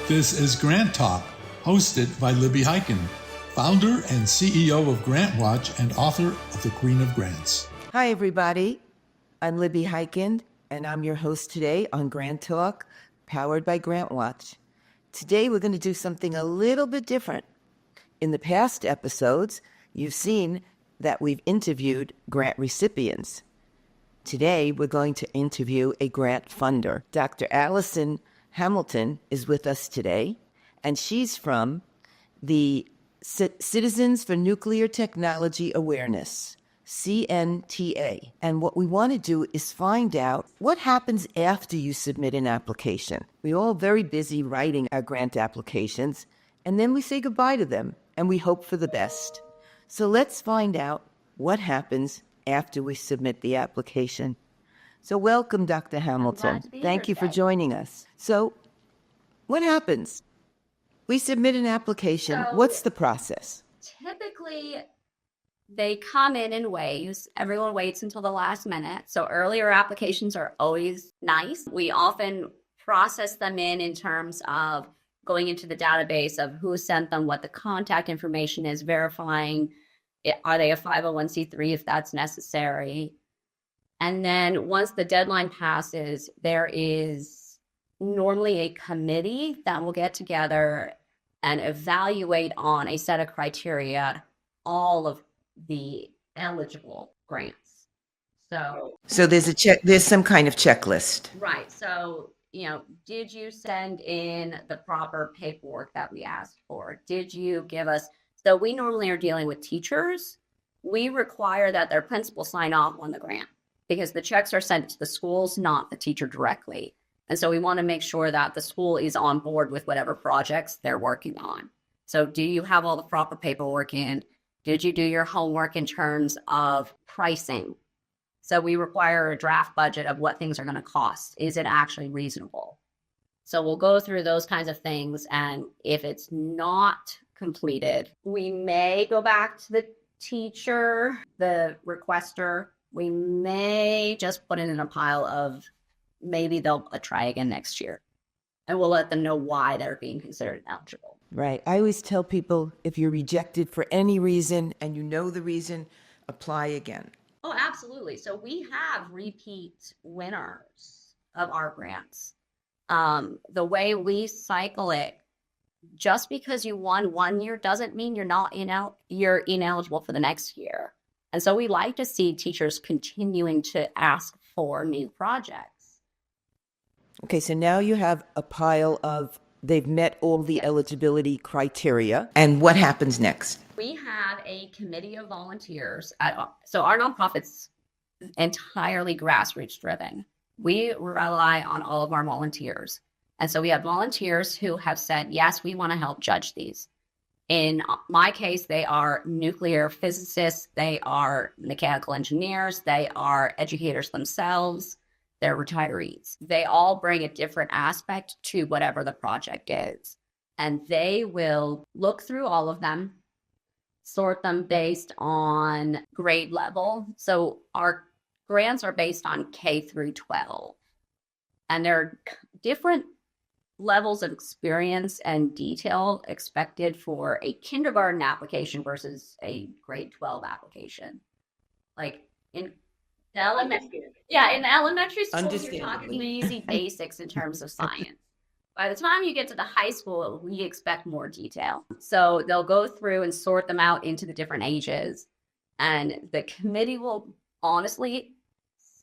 This is GrantTalk, hosted by Libby Hikind, founder and CEO of GrantWatch and author of The Queen of Grants. Hi, everybody. I'm Libby Hikind, and I'm your host today on GrantTalk, powered by GrantWatch. Today, we're going to do something a little bit different. In the past episodes, you've seen that we've interviewed grant recipients. Today, we're going to interview a grant funder. Dr. Allison Hamilton is with us today, and she's from the Citizens for Nuclear Technology Awareness, CNTA. And what we want to do is find out what happens after you submit an application. We're all very busy writing our grant applications, and then we say goodbye to them, and we hope for the best. So let's find out what happens after we submit the application. So welcome, Dr. Hamilton. Thank you for joining us. So what happens? We submit an application. What's the process? Typically, they come in waves. Everyone waits until the last minute. So earlier applications are always nice. We often process them in terms of going into the database of who sent them, what the contact information is, verifying are they a 501c3 if that's necessary. And then once the deadline passes, there is normally a committee that will get together and evaluate on a set of criteria all of the eligible grants. So there's some kind of checklist. Right. So, did you send in the proper paperwork that we asked for? Did you give us? So we normally are dealing with teachers. We require that their principal sign off on the grant because the checks are sent to the schools, not the teacher directly. And so we want to make sure that the school is on board with whatever projects they're working on. So do you have all the proper paperwork in? Did you do your homework in terms of pricing? So we require a draft budget of what things are going to cost. Is it actually reasonable? So we'll go through those kinds of things. And if it's not completed, we may go back to the teacher, the requester. We may just put it in a pile of maybe they'll try again next year. And we'll let them know why they're being considered eligible. Right. I always tell people if you're rejected for any reason and you know the reason, apply again. Oh, absolutely. So we have repeat winners of our grants. The way we cycle it, just because you won one year doesn't mean you're ineligible for the next year. And so we like to see teachers continuing to ask for new projects. Okay, so now you have a pile of, they've met all the eligibility criteria. And what happens next? We have a committee of volunteers. So our nonprofit's entirely grassroots driven. We rely on all of our volunteers. And so we have volunteers who have said, yes, we want to help judge these. In my case, they are nuclear physicists, they are mechanical engineers, they are educators themselves, they're retirees. They all bring a different aspect to whatever the project is. And they will look through all of them, sort them based on grade level. So our grants are based on K through 12. And there are different levels of experience and detail expected for a kindergarten application versus a grade 12 application. Like in the elementary school, you're talking easy basics in terms of science. By the time you get to the high school, we expect more detail. So they'll go through and sort them out into the different ages. And the committee will honestly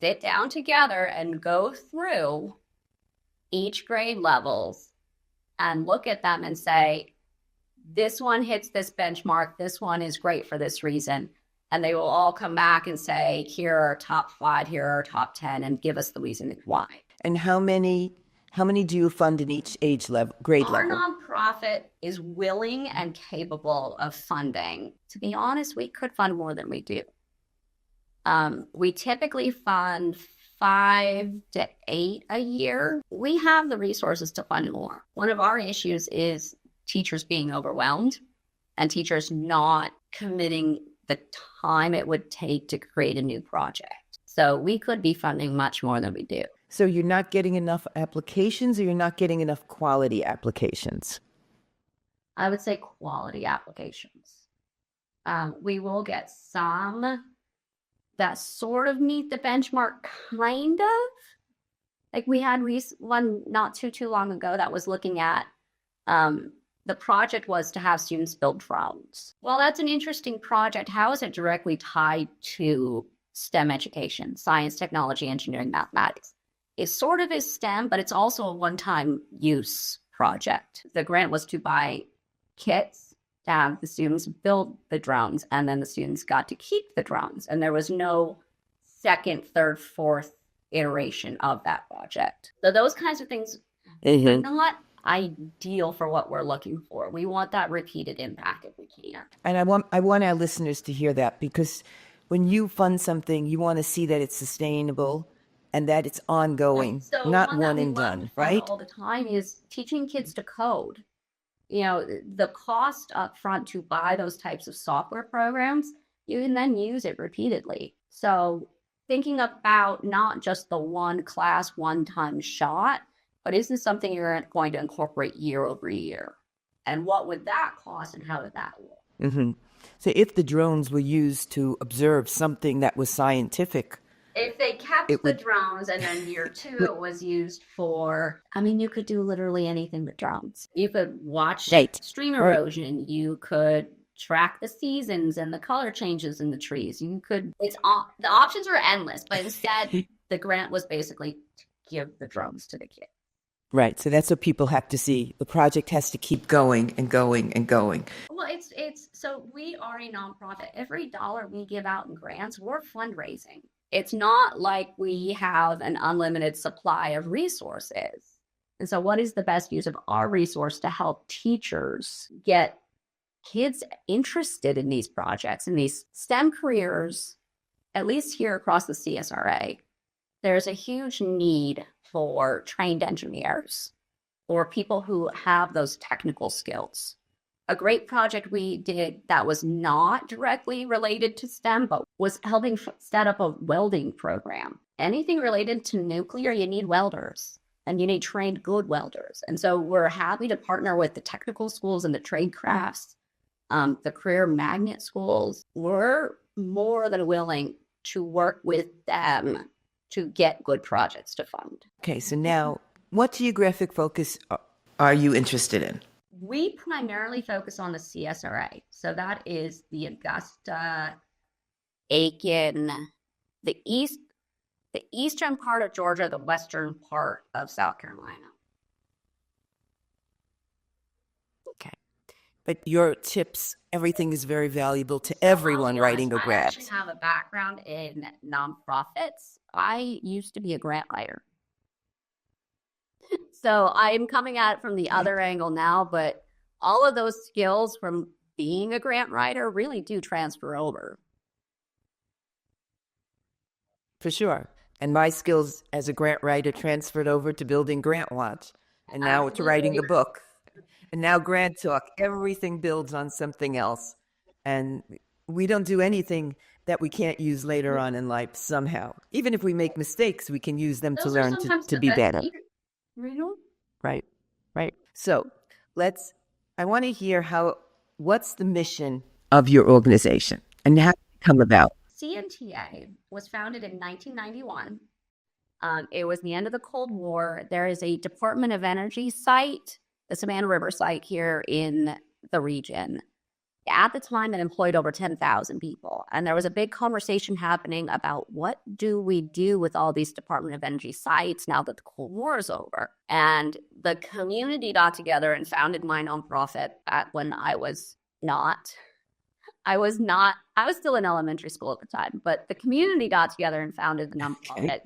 sit down together and go through each grade levels and look at them and say, this one hits this benchmark, this one is great for this reason. And they will all come back and say, here are our top 5, here are our top 10, and give us the reason why. And how many do you fund in each age level, grade level? Our nonprofit is willing and capable of funding. To be honest, we could fund more than we do. We typically fund 5 to 8 a year. We have the resources to fund more. One of our issues is teachers being overwhelmed and teachers not committing the time it would take to create a new project. So we could be funding much more than we do. So you're not getting enough applications, or you're not getting enough quality applications? I would say quality applications. We will get some that sort of meet the benchmark, kind of. Like we had one not too long ago that was looking at the project was to have students build drones. Well, that's an interesting project. How is it directly tied to STEM education, science, technology, engineering, mathematics? It sort of is STEM, but it's also a one-time use project. The grant was to buy kits to have the students build the drones, and then the students got to keep the drones. And there was no second, third, fourth iteration of that project. So those kinds of things are not ideal for what we're looking for. We want that repeated impact if we can. And I want our listeners to hear that, because when you fund something, you want to see that it's sustainable and that it's ongoing, So not one and done, right? All the time is teaching kids to code. You know, the cost up front to buy those types of software programs, you can then use it repeatedly. So thinking about not just the one class, one time shot, but is this something you're going to incorporate year over year? And what would that cost, and how would that look? So if the drones were used to observe something that was scientific, if they kept the drones, and then year two it was used for, I mean, you could do literally anything with drones. You could watch stream erosion. You could track the seasons and the color changes in the trees. You could, the options are endless, but instead the grant was basically to give the drones to the kids. Right. So that's what people have to see. The project has to keep going and going and going. Well, it's so we are a nonprofit. Every dollar we give out in grants, we're fundraising. It's not like we have an unlimited supply of resources. And so what is the best use of our resource to help teachers get kids interested in these projects and these STEM careers, at least here across the CSRA? There's a huge need for trained engineers or people who have those technical skills. A great project we did that was not directly related to STEM, but was helping set up a welding program. Anything related to nuclear, you need welders, and you need trained good welders. And so we're happy to partner with the technical schools and the trade crafts, the career magnet schools. We're more than willing to work with them to get good projects to fund. Okay, so now, what geographic focus are you interested in? We primarily focus on the CSRA. So that is the Augusta, Aiken, the eastern part of Georgia, the western part of South Carolina. Okay. But your tips, everything is very valuable to everyone writing a grant. I actually have a background in nonprofits. I used to be a grant writer. So I'm coming at it from the other angle now, but all of those skills from being a grant writer really do transfer over. For sure. And my skills as a grant writer transferred over to building GrantWatch, and now to writing a book. And now GrantTalk, everything builds on something else. And we don't do anything that we can't use later on in life somehow. Even if we make mistakes, we can use them to learn to be better. Right. So I want to hear what's the mission of your organization and how did it come about? CNTA was founded in 1991. It was the end of the Cold War. There is a Department of Energy site, the Savannah River site here in the region. At the time, it employed over 10,000 people. And there was a big conversation happening about what do we do with all these Department of Energy sites now that the Cold War is over. And the community got together and founded my nonprofit back when I was still in elementary school at the time, but the community got together and founded the nonprofit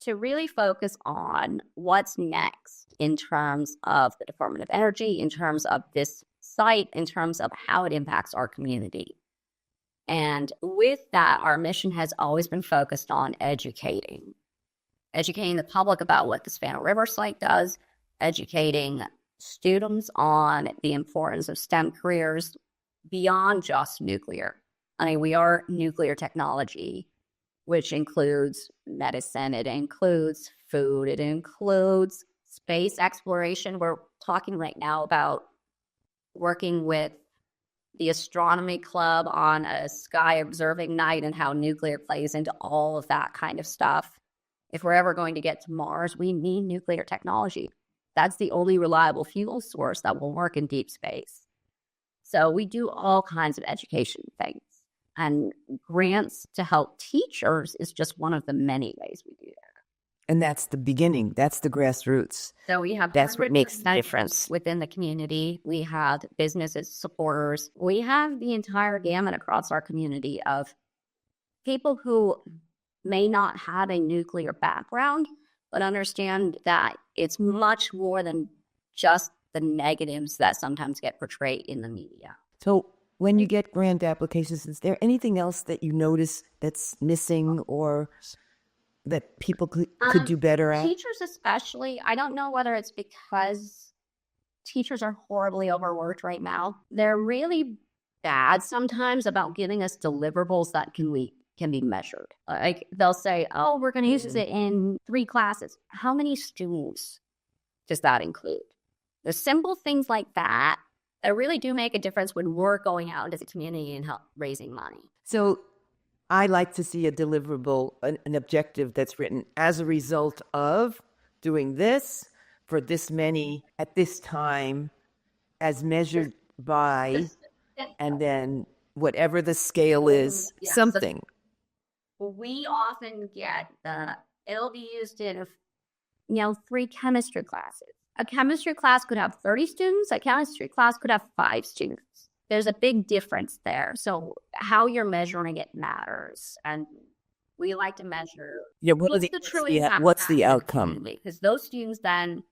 to really focus on what's next in terms of the Department of Energy, in terms of this site, in terms of how it impacts our community. And with that, our mission has always been focused on educating the public about what the Savannah River site does, educating students on the importance of STEM careers beyond just nuclear. I mean, we are nuclear technology, which includes medicine, it includes food, it includes space exploration. We're talking right now about working with the astronomy club on a sky observing night and how nuclear plays into all of that kind of stuff. If we're ever going to get to Mars, we need nuclear technology. That's the only reliable fuel source that will work in deep space. So we do all kinds of education things. And grants to help teachers is just one of the many ways we do that. And that's the beginning. That's the grassroots. So we have That's what makes the difference. within the community. We have businesses, supporters. We have the entire gamut across our community of people who may not have a nuclear background, but understand that it's much more than just the negatives that sometimes get portrayed in the media. So when you get grant applications, is there anything else that you notice that's missing or that people could do better at? Teachers especially, I don't know whether it's because teachers are horribly overworked right now. They're really bad sometimes about giving us deliverables that can be measured. Like they'll say, oh, we're going to use it in 3 classes. How many students does that include? The simple things like that really do make a difference when we're going out into the community and raising money. So I like to see a deliverable, an objective that's written as a result of doing this for this many at this time as measured by, and then whatever the scale is, something. We often get it'll be used in 3 chemistry classes. A chemistry class could have 30 students. A chemistry class could have 5 students. There's a big difference there. So how you're measuring it matters. And we like to measure what's the outcome? Because those students then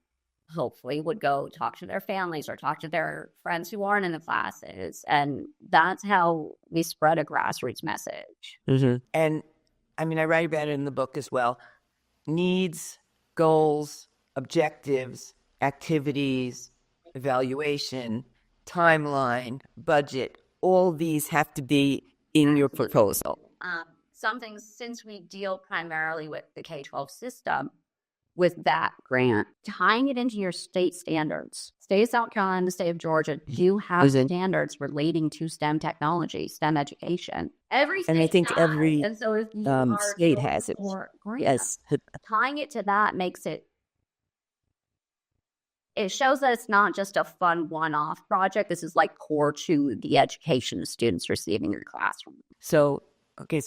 hopefully would go talk to their families or talk to their friends who aren't in the classes. And that's how we spread a grassroots message. Mm-hmm. And I mean, I write about it in the book as well. Needs, goals, objectives, activities, evaluation, timeline, budget, all these have to be in your proposal. Some things, since we deal primarily with the K-12 system, with that grant, tying it into your state standards. State of South Carolina and the state of Georgia do have standards relating to STEM technology, STEM education. Every state and I think has. every and so if state has it. Yes. Tying it to that makes it shows that it's not just a fun one-off project. This is like core to the education the students receiving in your classroom. So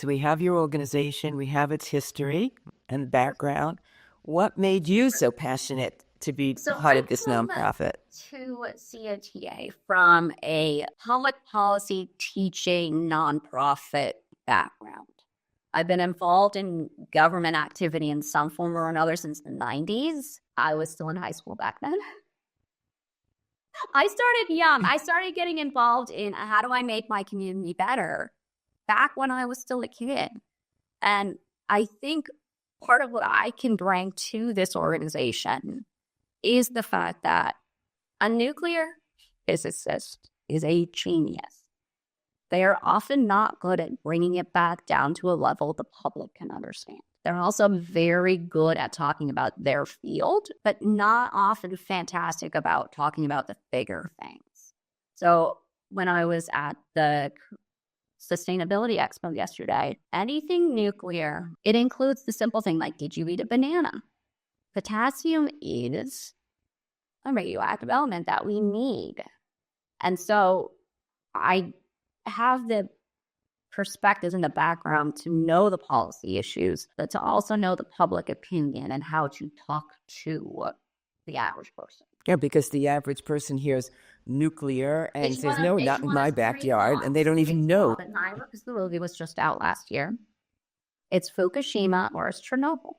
we have your organization, we have its history and background. What made you so passionate to be part of this nonprofit? To CNTA from a public policy teaching nonprofit background. I've been involved in government activity in some form or another since the 90s. I was still in high school back then. I started young. I started getting involved in how do I make my community better back when I was still a kid. And I think part of what I can bring to this organization is the fact that a nuclear physicist is a genius. They are often not good at bringing it back down to a level the public can understand. They're also very good at talking about their field, but not often fantastic about talking about the bigger things. So when I was at the Sustainability Expo yesterday, anything nuclear, it includes the simple thing like, did you eat a banana? Potassium is a radioactive element that we need. And so I have the perspectives in the background to know the policy issues, but to also know the public opinion and how to talk to the average person. Yeah, because the average person hears nuclear and says, no, not in my backyard, and they don't even know. Because the movie was just out last year. It's Fukushima or it's Chernobyl.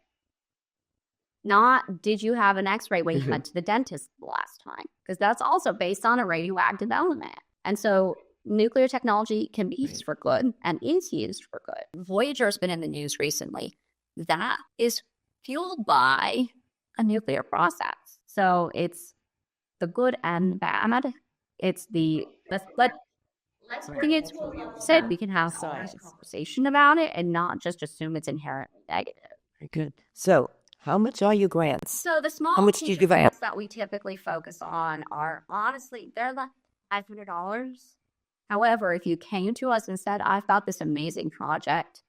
Not did you have an x-ray when you went to the dentist the last time, because that's also based on a radioactive element. And so nuclear technology can be used for good and is used for good. Voyager's been in the news recently. That is fueled by a nuclear process. So it's the good and bad. It's the let's bring it to a said we can have some conversation about it and not just assume it's inherently negative. Very good. So, how much are your grants? So the small How much do you teacher give out? grants that we typically focus on are honestly, they're like $500. However, if you came to us and said, I've got this amazing project,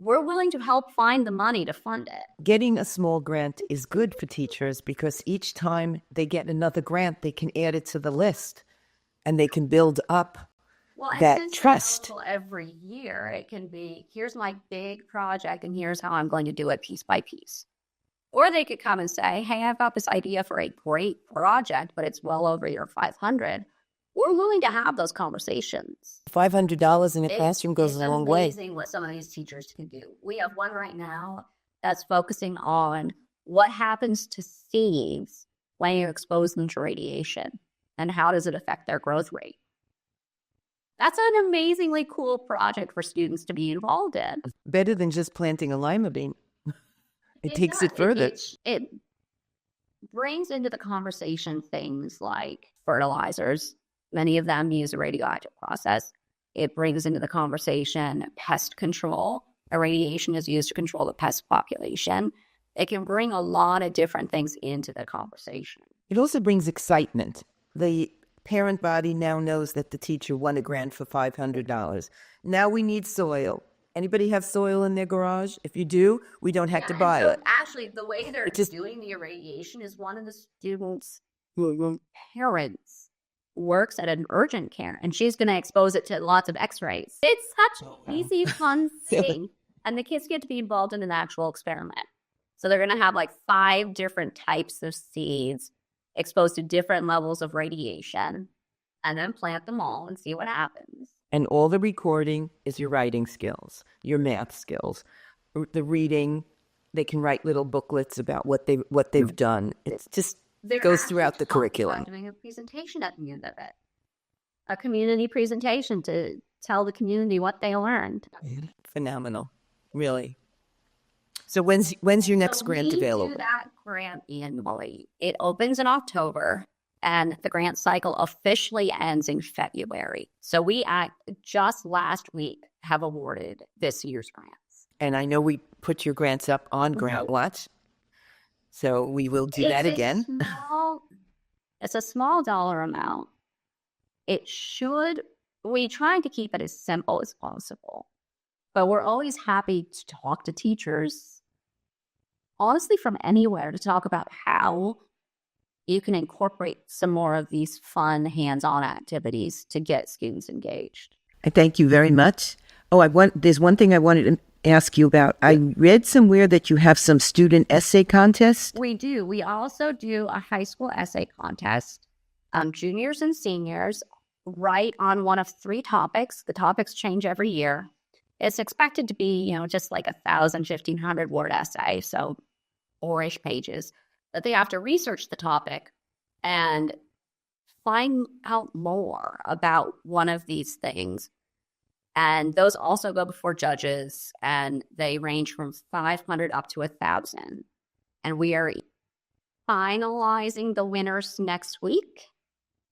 we're willing to help find the money to fund it. Getting a small grant is good for teachers because each time they get another grant, they can add it to the list and they can build up And that since it's trust. available every year, it can be, here's my big project and here's how I'm going to do it piece by piece. Or they could come and say, hey, I've got this idea for a great project, but it's well over your 500. We're willing to have those conversations. $500 in a classroom goes a long way. It's amazing what some of these teachers can do. We have one right now that's focusing on what happens to seeds when you expose them to radiation and how does it affect their growth rate. That's an amazingly cool project for students to be involved in. Better than just planting a lima bean. It takes it further. It brings into the conversation things like fertilizers. Many of them use a radioactive process. It brings into the conversation pest control. Irradiation is used to control the pest population. It can bring a lot of different things into the conversation. It also brings excitement. The parent body now knows that the teacher won a grant for $500. Now we need soil. Anybody have soil in their garage? If you do, we don't have to buy it. Actually, the way they're doing the irradiation is one of the students' parents works at an urgent care, and she's going to expose it to lots of x-rays. It's such an easy, fun thing. And the kids get to be involved in an actual experiment. So they're going to have like 5 different types of seeds exposed to different levels of radiation and then plant them all and see what happens. And all the recording is your writing skills, your math skills, the reading. They can write little booklets about what they've done. It's just goes throughout the curriculum. Doing a presentation at the end of it, a community presentation to tell the community what they learned. Phenomenal, really. So when's your next grant available? We do that grant annually. It opens in October. And the grant cycle officially ends in February. So we just last week have awarded this year's grants. And I know we put your grants up on GrantWatch. So we will do that again. It's a small dollar amount. We try to keep it as simple as possible. But we're always happy to talk to teachers, honestly, from anywhere, to talk about how you can incorporate some more of these fun hands-on activities to get students engaged. I thank you very much. There's one thing I wanted to ask you about. I read somewhere that you have some student essay contests. We do. We also do a high school essay contest. Juniors and seniors write on one of 3 topics. The topics change every year. It's expected to be, just like 1,000, 1,500 word essay, so 4-ish pages. That they have to research the topic and find out more about one of these things. And those also go before judges, and they range from 500 up to 1,000. And we are finalizing the winners next week.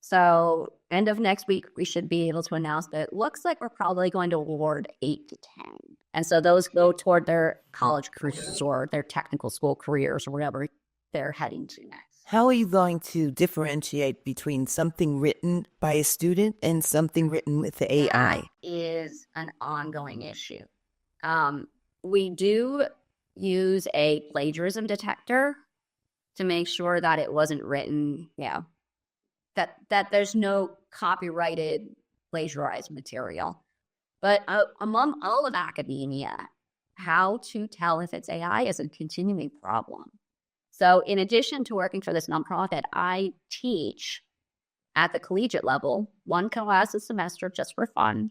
So end of next week, we should be able to announce that it looks like we're probably going to award 8 to 10. And so those go toward their college careers or their technical school careers or whatever they're heading to next. How are you going to differentiate between something written by a student and something written with the AI? That is an ongoing issue. We do use a plagiarism detector to make sure that it wasn't written, that there's no copyrighted plagiarized material. But among all of academia, how to tell if it's AI is a continuing problem. So in addition to working for this nonprofit, I teach at the collegiate level, 1 class a semester just for fun.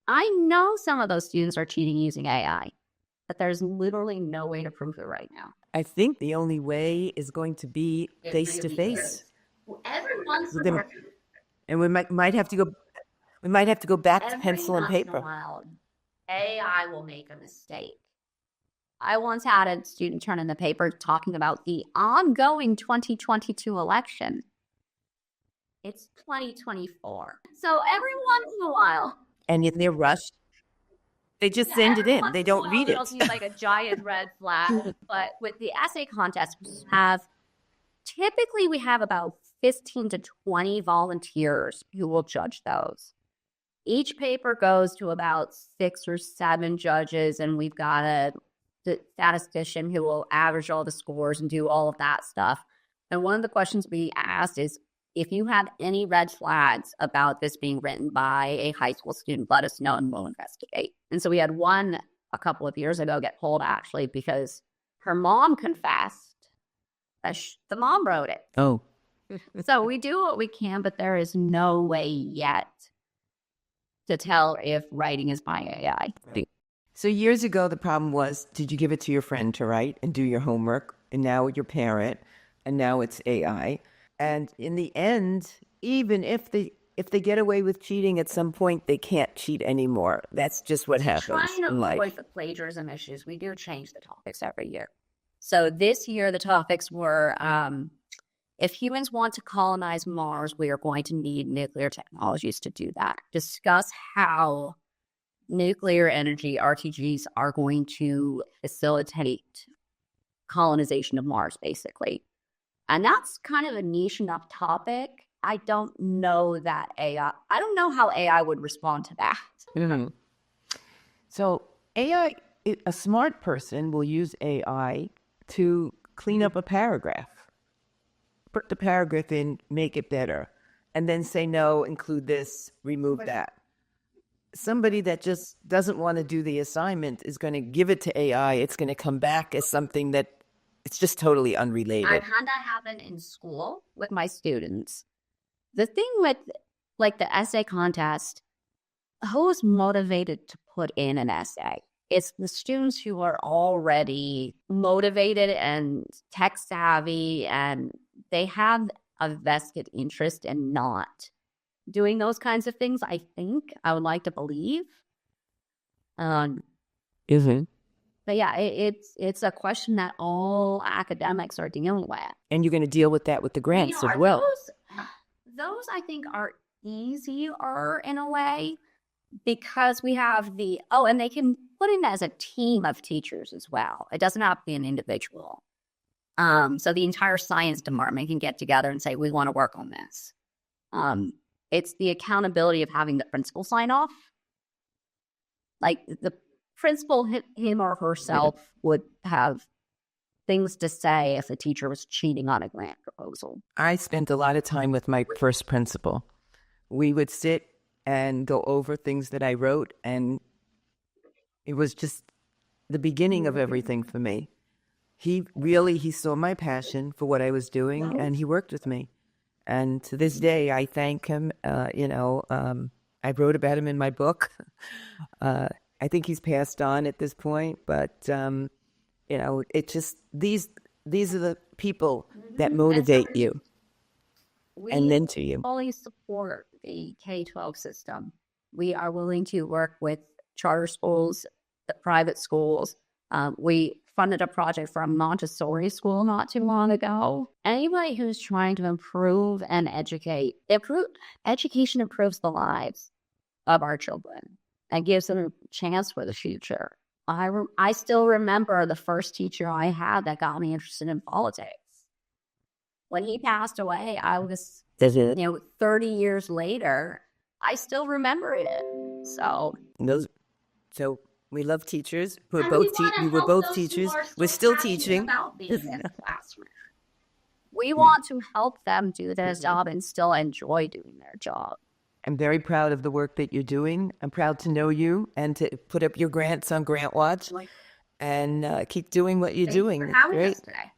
I know some of those students are cheating using AI, but there's literally no way to prove it right now. I think the only way is going to be face-to-face. Everyone's and we might have to go back to pencil and paper. AI will make a mistake. I once had a student turn in the paper talking about the ongoing 2022 election. It's 2024. So every once in a while, And yet they're rushed. They just send it in. They don't read it. It'll see like a giant red flag. But with the essay contest, we have about 15 to 20 volunteers who will judge those. Each paper goes to about 6 or 7 judges, and we've got a statistician who will average all the scores and do all of that stuff. And one of the questions we asked is, if you have any red flags about this being written by a high school student, let us know and we'll investigate. And so we had one a couple of years ago get pulled, actually, because her mom confessed that the mom wrote it. Oh. So we do what we can, but there is no way yet to tell if writing is by AI. So years ago, the problem was, did you give it to your friend to write and do your homework? And now your parent, and now it's AI. And in the end, even if they get away with cheating at some point, they can't cheat anymore. That's just what happens Trying to in life. avoid the plagiarism issues, we do change the topics every year. So this year, the topics were, if humans want to colonize Mars, we are going to need nuclear technologies to do that. Discuss how nuclear energy, RTGs, are going to facilitate colonization of Mars, basically. And that's kind of a niche enough topic. I don't know how AI would respond to that. Mm-hmm. So AI, a smart person will use AI to clean up a paragraph. Put the paragraph in, make it better, and then say, no, include this, remove that. Somebody that just doesn't want to do the assignment is going to give it to AI. It's going to come back as something that it's just totally unrelated. I've had that happen in school with my students. The thing with like the essay contest, who's motivated to put in an essay? It's the students who are already motivated and tech savvy, and they have a vested interest in not doing those kinds of things. I think I would like to believe. But yeah, it's a question that all academics are dealing with. And you're going to deal with that with the grants as well. Those I think are easier in a way, because we have and they can put in as a team of teachers as well. It doesn't have to be an individual. So the entire science department can get together and say, we want to work on this. It's the accountability of having the principal sign off. Like the principal, him or herself, would have things to say if a teacher was cheating on a grant proposal. I spent a lot of time with my first principal. We would sit and go over things that I wrote, and it was just the beginning of everything for me. He saw my passion for what I was doing, and he worked with me. And to this day, I thank him. I wrote about him in my book. I think he's passed on at this point, but it just these are the people that motivate you and mentor you. We fully support the K-12 system. We are willing to work with charter schools, the private schools. We funded a project for a Montessori school not too long ago. Anybody who's trying to improve and education improves the lives of our children and gives them a chance for the future. I still remember the first teacher I had that got me interested in politics. When he passed away, I was, 30 years later, I still remember it. So we love teachers. We were both teachers. We're still teaching. About being in a classroom. We want to help them do their job and still enjoy doing their job. I'm very proud of the work that you're doing. I'm proud to know you and to put up your grants on GrantWatch and keep doing what you're doing. Thanks for having us today.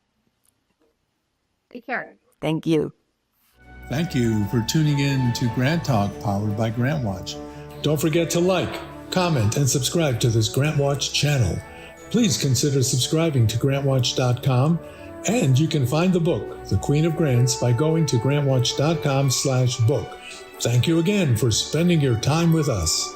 Take care. Thank you. Thank you for tuning in to GrantTalk, powered by GrantWatch. Don't forget to like, comment, and subscribe to this GrantWatch channel. Please consider subscribing to GrantWatch.com, and you can find the book, The Queen of Grants, by going to GrantWatch.com/book. Thank you again for spending your time with us.